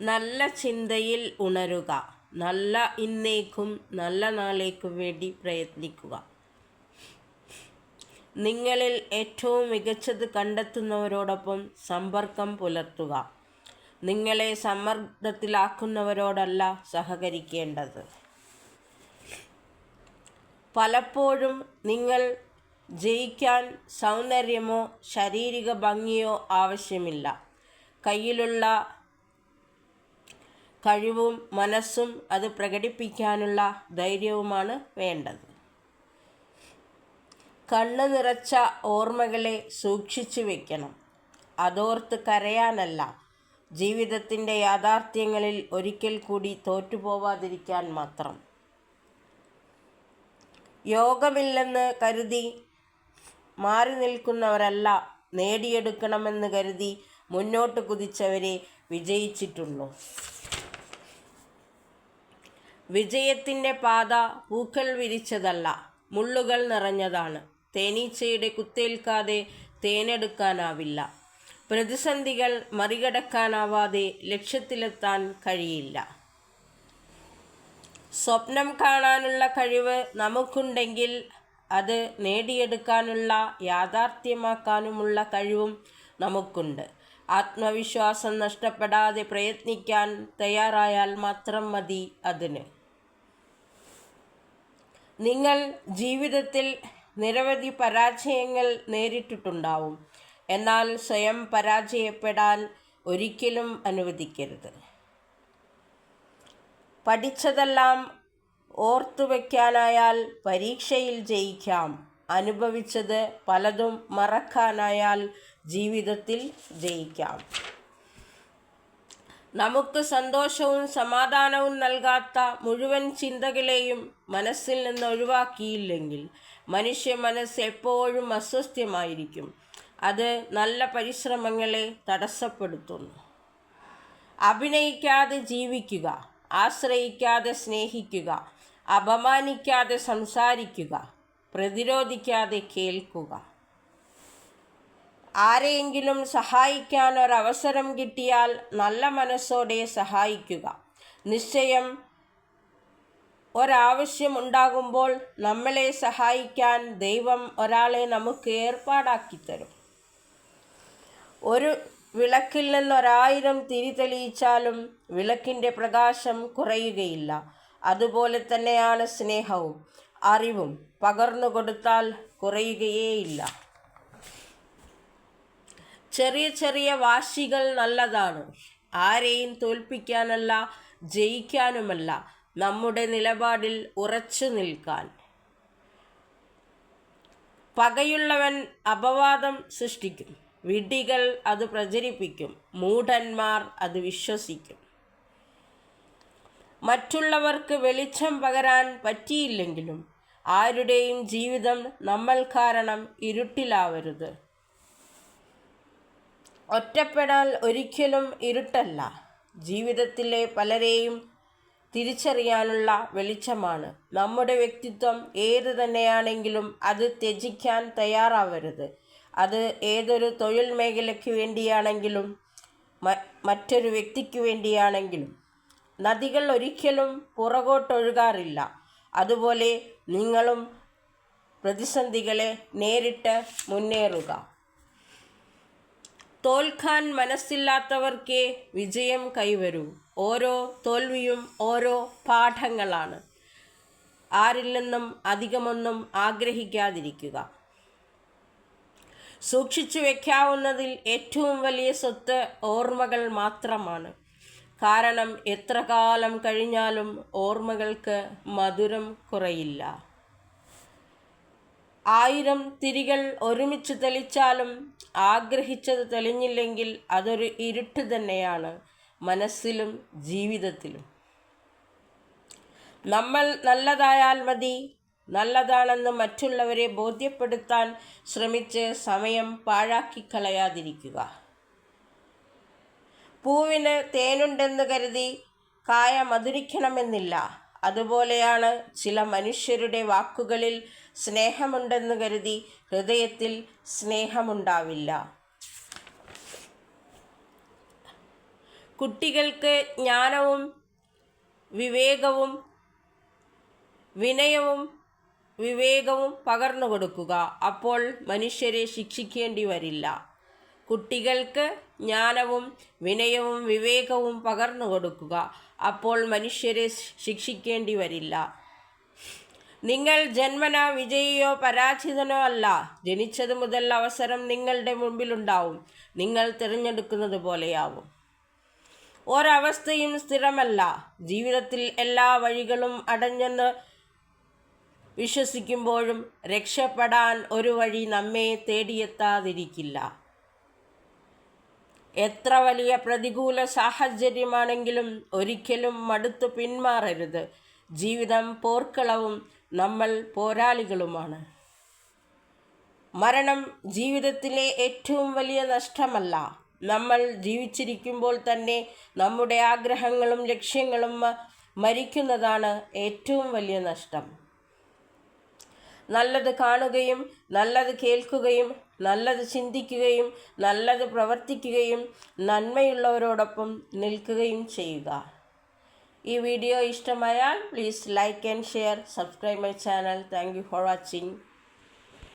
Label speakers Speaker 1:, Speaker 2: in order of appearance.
Speaker 1: നല്ല ചിന്തയിൽ ഉണരുക. നല്ല ഇന്നേക്കും നല്ല നാളേക്കും വേണ്ടി പ്രയത്നിക്കുക. നിങ്ങളിൽ ഏറ്റവും മികച്ചത് കണ്ടെത്തുന്നവരോടൊപ്പം സമ്പർക്കം പുലർത്തുക. നിങ്ങളെ സമ്മർദ്ദത്തിലാക്കുന്നവരോടല്ല സഹകരിക്കേണ്ടത്. പലപ്പോഴും നിങ്ങൾ ജയിക്കാൻ സൗന്ദര്യമോ ശാരീരിക ഭംഗിയോ ആവശ്യമില്ല. കയ്യിലുള്ള കഴിവും മനസ്സും അത് പ്രകടിപ്പിക്കാനുള്ള ധൈര്യവുമാണ് വേണ്ടത്. കണ്ണു നിറച്ച ഓർമ്മകളെ സൂക്ഷിച്ചു വെക്കണം. അതോർത്ത് കരയാനല്ല, ജീവിതത്തിൻ്റെ യാഥാർത്ഥ്യങ്ങളിൽ ഒരിക്കൽ കൂടി തോറ്റുപോവാതിരിക്കാൻ മാത്രം. യോഗമില്ലെന്ന് കരുതി മാറി നിൽക്കുന്നവരല്ല നേടിയെടുക്കണമെന്ന് കരുതി മുന്നോട്ട് കുതിച്ചവരെ വിജയിച്ചിട്ടുള്ളൂ. വിജയത്തിൻ്റെ പാത പൂക്കൾ വിരിച്ചതല്ല, മുള്ളുകൾ നിറഞ്ഞതാണ്. തേനീച്ചയുടെ കുത്തേൽക്കാതെ തേനെടുക്കാനാവില്ല. പ്രതിസന്ധികൾ മറികടക്കാനാവാതെ ലക്ഷ്യത്തിലെത്താൻ കഴിയില്ല. സ്വപ്നം കാണാനുള്ള കഴിവ് നമുക്കുണ്ടെങ്കിൽ അത് നേടിയെടുക്കാനുള്ള യാഥാർത്ഥ്യമാക്കാനുമുള്ള കഴിവും നമുക്കുണ്ട്. ആത്മവിശ്വാസം നഷ്ടപ്പെടാതെ പ്രയത്നിക്കാൻ തയ്യാറായാൽ മാത്രം മതി അതിന്. നിങ്ങൾ ജീവിതത്തിൽ നിരവധി പരാജയങ്ങൾ നേരിട്ടിട്ടുണ്ടാവും. എന്നാൽ സ്വയം പരാജയപ്പെടാൻ ഒരിക്കലും അനുവദിക്കരുത്. പഠിച്ചതെല്ലാം ഓർത്തുവെക്കാനായാൽ പരീക്ഷയിൽ ജയിക്കാം. അനുഭവിച്ചത് പലതും മറക്കാനായാൽ ജീവിതത്തിൽ ജയിക്കാം. നമുക്ക് സന്തോഷവും സമാധാനവും നൽകാത്ത മുഴുവൻ ചിന്തകളെയും മനസ്സിൽ നിന്ന് ഒഴിവാക്കിയില്ലെങ്കിൽ മനുഷ്യ മനസ്സ് എപ്പോഴും അസ്വസ്ഥമായിരിക്കും. അത് നല്ല പരിശ്രമങ്ങളെ തടസ്സപ്പെടുത്തുന്നു. അഭിനയിക്കാതെ ജീവിക്കുക, ആശ്രയിക്കാതെ സ്നേഹിക്കുക, അപമാനിക്കാതെ സംസാരിക്കുക, പ്രതിരോധിക്കാതെ കേൾക്കുക. ആരെയെങ്കിലും സഹായിക്കാൻ ഒരവസരം കിട്ടിയാൽ നല്ല മനസ്സോടെ സഹായിക്കുക. നിശ്ചയം ഒരാവശ്യമുണ്ടാകുമ്പോൾ നമ്മളെ സഹായിക്കാൻ ദൈവം ഒരാളെ നമുക്ക് ഏർപ്പാടാക്കി തരും. ഒരു വിളക്കിൽ നിന്ന് 1000 തിരി തെളിയിച്ചാലും വിളക്കിൻ്റെ പ്രകാശം കുറയുകയില്ല. അതുപോലെ തന്നെയാണ് സ്നേഹവും അറിവും പകർന്നു കൊടുത്താൽ കുറയുകയേയില്ല. ചെറിയ ചെറിയ വാശികൾ നല്ലതാണ്. ആരെയും തോൽപ്പിക്കാനല്ല, ജയിക്കാനുമല്ല, നമ്മുടെ നിലപാടിൽ ഉറച്ചു നിൽക്കാൻ. പകയുള്ളവൻ അപവാദം സൃഷ്ടിക്കും. വിഡ്ഢികൾ അത് പ്രചരിപ്പിക്കും. മൂഢന്മാർ അത് വിശ്വസിക്കും. മറ്റുള്ളവർക്ക് വെളിച്ചം പകരാൻ പറ്റിയില്ലെങ്കിലും ആരുടെയും ജീവിതം നമ്മൾ കാരണം ഇരുട്ടിലാവരുത്. ഒറ്റപ്പെടൽ ഒരിക്കലും ഇരുട്ടല്ല, ജീവിതത്തിലെ പലരെയും തിരിച്ചറിയാനുള്ള വെളിച്ചമാണ്. നമ്മുടെ വ്യക്തിത്വം ഏത് തന്നെയാണെങ്കിലും അത് ത്യജിക്കാൻ തയ്യാറാവരുത്. അത് ഏതൊരു തൊഴിൽ മേഖലയ്ക്ക് വേണ്ടിയാണെങ്കിലും മറ്റൊരു വ്യക്തിക്ക് വേണ്ടിയാണെങ്കിലും. നദികൾ ഒരിക്കലും പുറകോട്ടൊഴുകാറില്ല. അതുപോലെ നിങ്ങളും പ്രതിസന്ധികളെ നേരിട്ട് മുന്നേറുക. തോൽക്കാൻ മനസ്സില്ലാത്തവർക്കേ വിജയം കൈവരൂ. ഓരോ തോൽവിയും ഓരോ പാഠങ്ങളാണ്. ആരിൽ നിന്നും അധികമൊന്നും ആഗ്രഹിക്കാതിരിക്കുക. സൂക്ഷിച്ചു വയ്ക്കാവുന്നതിൽ ഏറ്റവും വലിയ സ്വത്ത് ഓർമ്മകൾ മാത്രമാണ്. കാരണം എത്ര കാലം കഴിഞ്ഞാലും ഓർമ്മകൾക്ക് മധുരം കുറയില്ല. 1000 തിരികൾ ഒരുമിച്ച് തെളിച്ചാലും ആഗ്രഹിച്ചത് തെളിഞ്ഞില്ലെങ്കിൽ അതൊരു ഇരുട്ട് തന്നെയാണ്, മനസ്സിലും ജീവിതത്തിലും. നമ്മൾ നല്ലതായാൽ മതി. നല്ലതാണെന്ന് മറ്റുള്ളവരെ ബോധ്യപ്പെടുത്താൻ ശ്രമിച്ച് സമയം പാഴാക്കിക്കളയാതിരിക്കുക. പൂവിന് തേനുണ്ടെന്ന് കരുതി കായ മധുരിക്കണമെന്നില്ല. അതുപോലെയാണ് ചില മനുഷ്യരുടെ വാക്കുകളിൽ സ്നേഹമുണ്ടെന്ന് കരുതി ഹൃദയത്തിൽ സ്നേഹമുണ്ടാവില്ല. കുട്ടികൾക്ക് ജ്ഞാനവും വിവേകവും വിവേകവും പകർന്നു കൊടുക്കുക. അപ്പോൾ മനുഷ്യരെ ശിക്ഷിക്കേണ്ടി വരില്ല. കുട്ടികൾക്ക് ജ്ഞാനവും വിനയവും വിവേകവും പകർന്നു കൊടുക്കുക. അപ്പോൾ മനുഷ്യരെ ശിക്ഷിക്കേണ്ടി വരില്ല. നിങ്ങൾ ജന്മനാ വിജയിയോ പരാജിതനോ അല്ല. ജനിച്ചതു മുതൽ അവസരം നിങ്ങളുടെ മുമ്പിലുണ്ടാവും. നിങ്ങൾ തിരഞ്ഞെടുക്കുന്നത് പോലെയാവും. ഒരവസ്ഥയും സ്ഥിരമല്ല. ജീവിതത്തിൽ എല്ലാ വഴികളും അടഞ്ഞെന്ന് വിശ്വസിക്കുമ്പോഴും രക്ഷപ്പെടാൻ ഒരു വഴി നമ്മെ തേടിയെത്താതിരിക്കില്ല. എത്ര വലിയ പ്രതികൂല സാഹചര്യമാണെങ്കിലും ഒരിക്കലും മടുത്തു പിന്മാറരുത്. ജീവിതം പോർക്കളവും നമ്മൾ പോരാളികളുമാണ്. മരണം ജീവിതത്തിലെ ഏറ്റവും വലിയ നഷ്ടമല്ല. നമ്മൾ ജീവിച്ചിരിക്കുമ്പോൾ തന്നെ നമ്മുടെ ആഗ്രഹങ്ങളും ലക്ഷ്യങ്ങളും മരിക്കുന്നതാണ് ഏറ്റവും വലിയ നഷ്ടം. നല്ലത് കാണുകയും നല്ലത് കേൾക്കുകയും നല്ലത് ചിന്തിക്കുകയും നല്ലത് പ്രവർത്തിക്കുകയും നന്മയുള്ളവരോടൊപ്പം നിൽക്കുകയും ചെയ്യുക. ഈ വീഡിയോ ഇഷ്ടമായാൽ please like and share. Subscribe my channel. Thank you for watching.